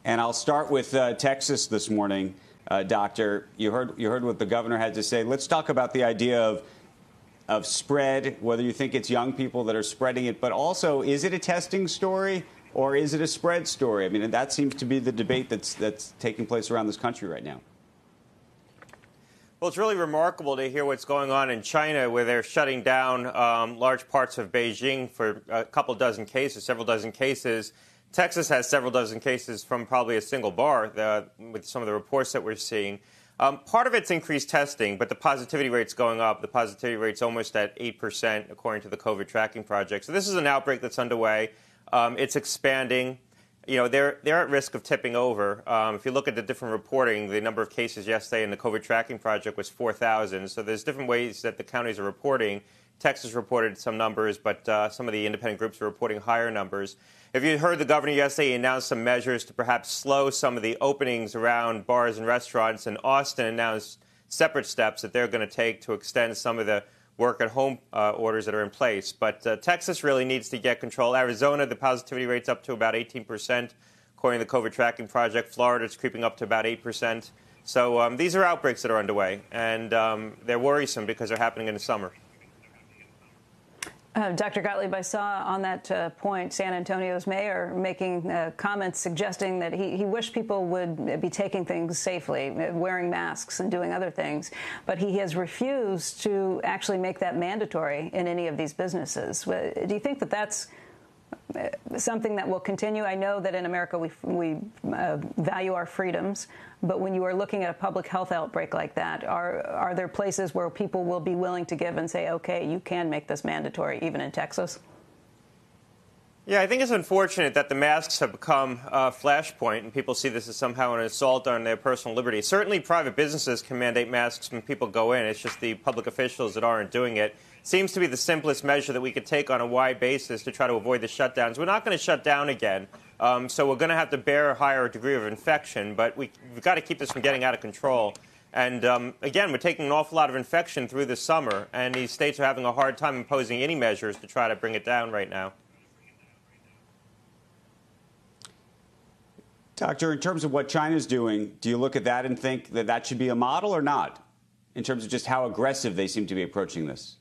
And I'll start with Texas this morning. Doctor, you heard what the governor had to say. Let's talk about the idea of spread, whether you think it's young people that are spreading it, but also, is it a testing story or is it a spread story? I mean, that seems to be the debate that's taking place around this country right now. Well, it's really remarkable to hear what's going on in China, where they're shutting down large parts of Beijing for a couple dozen cases, several dozen cases. Texas has several dozen cases from probably a single bar with some of the reports that we're seeing. Part of it's increased testing, but the positivity rate's going up. The positivity rate's almost at 8%, according to the COVID tracking project. So this is an outbreak that's underway. It's expanding. You know, they're at risk of tipping over. If you look at the different reporting, the number of cases yesterday in the COVID tracking project was 4,000. So there's different ways that the counties are reporting. Texas reported some numbers, but some of the independent groups are reporting higher numbers. If you heard the governor yesterday, he announced some measures to perhaps slow some of the openings around bars and restaurants. And Austin announced separate steps that they're going to take to extend some of the work-at-home orders that are in place. But Texas really needs to get control. Arizona, the positivity rate's up to about 18%, according to the COVID tracking project. Florida, it's creeping up to about 8%. So these are outbreaks that are underway, and they're worrisome because they're happening in the summer. Dr. Gottlieb, I saw on that point San Antonio's mayor making comments suggesting that he wished people would be taking things safely, wearing masks and doing other things. But he has refused to actually make that mandatory in any of these businesses. Do you think that that's something that will continue? I know that in America we value our freedoms, but when you are looking at a public health outbreak like that, are there places where people will be willing to give and say, okay, you can make this mandatory, even in Texas? Yeah, I think it's unfortunate that the masks have become a flashpoint and people see this as somehow an assault on their personal liberty. Certainly private businesses can mandate masks when people go in. It's just the public officials that aren't doing it. Seems to be the simplest measure that we could take on a wide basis to try to avoid the shutdowns. We're not going to shut down again, so we're going to have to bear a higher degree of infection, but we've got to keep this from getting out of control. And again, we're taking an awful lot of infection through the summer, and these states are having a hard time imposing any measures to try to bring it down right now. Doctor, in terms of what China's doing, do you look at that and think that that should be a model or not, in terms of just how aggressive they seem to be approaching this?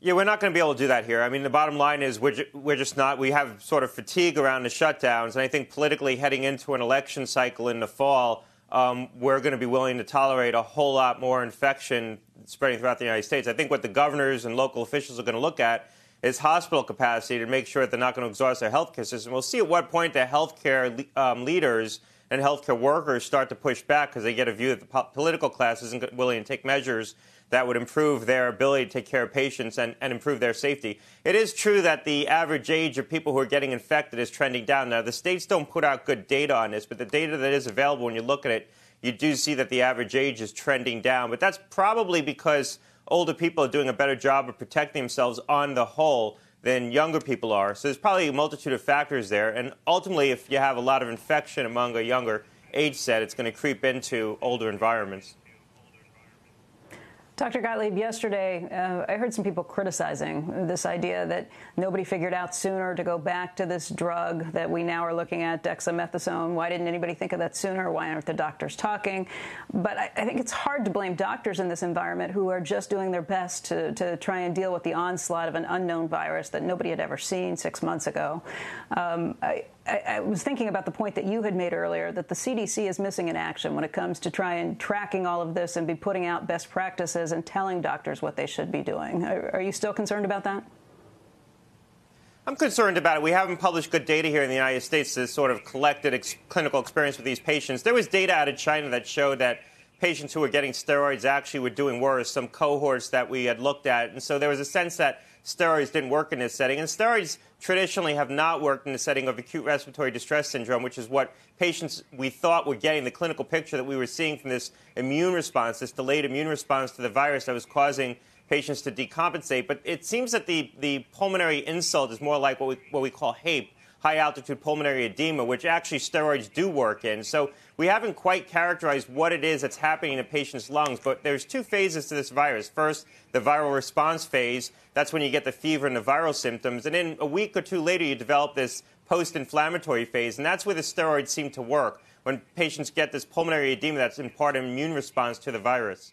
Yeah, we're not going to be able to do that here. I mean, the bottom line is we're just not. We have sort of fatigue around the shutdowns. And I think politically heading into an election cycle in the fall, we're going to be willing to tolerate a whole lot more infection spreading throughout the United States. I think what the governors and local officials are going to look at is hospital capacity to make sure that they're not going to exhaust their healthcare system. We'll see at what point the healthcare leaders and healthcare workers start to push back because they get a view that the political class isn't willing to take measures that would improve their ability to take care of patients and improve their safety. It is true that the average age of people who are getting infected is trending down. Now, the states don't put out good data on this, but the data that is available, when you look at it, you do see that the average age is trending down. But that's probably because older people are doing a better job of protecting themselves on the whole than younger people are. So there's probably a multitude of factors there. And ultimately, if you have a lot of infection among a younger age set, it's going to creep into older environments. Dr. Gottlieb, yesterday I heard some people criticizing this idea that nobody figured out sooner to go back to this drug that we now are looking at, dexamethasone. Why didn't anybody think of that sooner? Why aren't the doctors talking? But I think it's hard to blame doctors in this environment who are just doing their best to try and deal with the onslaught of an unknown virus that nobody had ever seen 6 months ago. I was thinking about the point that you had made earlier, that the CDC is missing in action when it comes to try and tracking all of this and be putting out best practices and telling doctors what they should be doing. Are you still concerned about that? I'm concerned about it. We haven't published good data here in the United States to sort of collected clinical experience with these patients. There was data out of China that showed that patients who were getting steroids actually were doing worse, some cohorts that we had looked at. And so there was a sense that steroids didn't work in this setting. And steroids traditionally have not worked in the setting of acute respiratory distress syndrome, which is what patients we thought were getting, the clinical picture that we were seeing from this immune response, this delayed immune response to the virus that was causing patients to decompensate. But it seems that the pulmonary insult is more like what we call HAPE, high-altitude pulmonary edema, which actually steroids do work in. So we haven't quite characterized what it is that's happening in a patient's lungs, but there's two phases to this virus. First, the viral response phase. That's when you get the fever and the viral symptoms. And then a week or two later, you develop this post-inflammatory phase, and that's where the steroids seem to work, when patients get this pulmonary edema that's in part an immune response to the virus.